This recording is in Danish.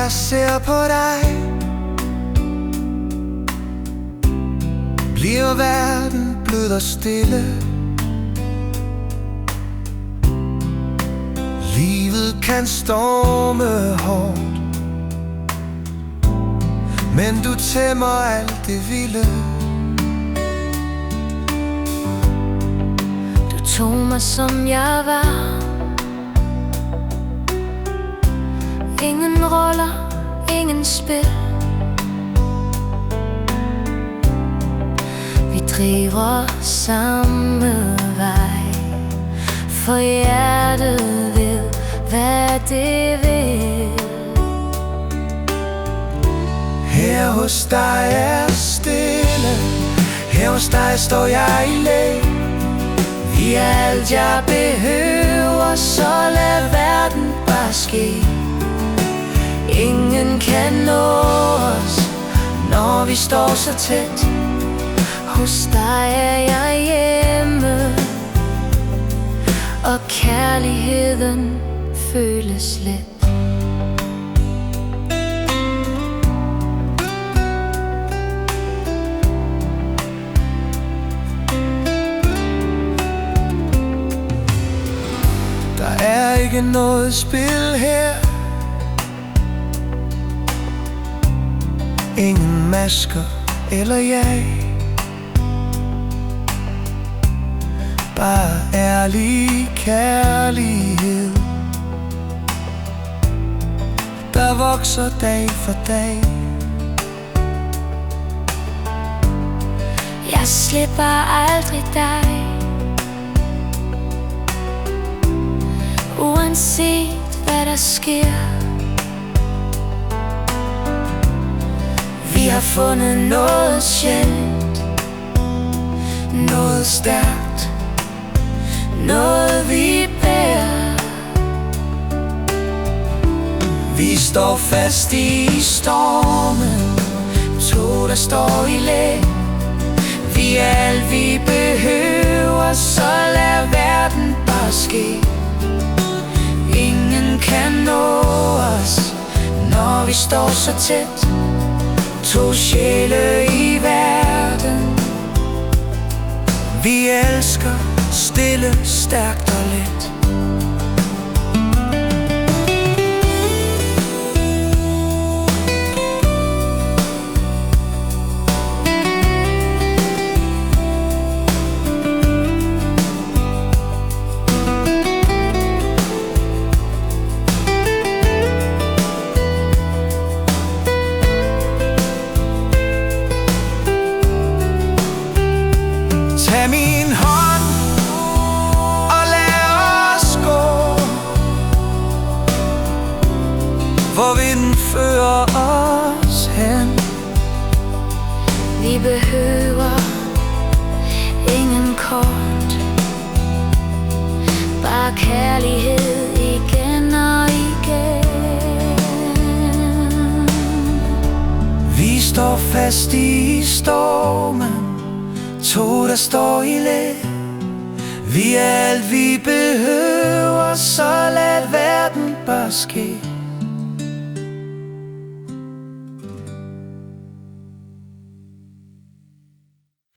jeg ser på dig, bliver verden blød og stille. Livet kan storme hårdt, men du tæmmer alt det vilde. Du tog mig som jeg var. Ingen roller, ingen spil. Vi driver samme vej, for hjertet ved, hvad det vil. Her hos dig er stille, her hos dig står jeg i læ. Vi er alt jeg behøver, så lad verden bare ske. Ingen kan nå os, når vi står så tæt. Hos dig er jeg hjemme, og kærligheden føles let. Der er ikke noget spil her, ingen masker eller jeg. Bare ærlig kærlighed, der vokser dag for dag. Jeg slipper aldrig dig, uanset hvad der sker. Vi har fundet noget sjældent, noget stærkt, noget vi bærer. Vi står fast i stormen, to der står i læ. Vi er alt vi behøver, så lad verden bare ske. Ingen kan nå os, når vi står så tæt. To sjæle i verden, vi elsker stille, stærkt og let. Tag min hånd og lad os gå, hvor vinden fører os hen. Vi behøver ingen kort, bare kærlighed igen og igen. Vi står fast i stormen, to der står i læ. Vi er alt vi behøver, så lad verden bare ske.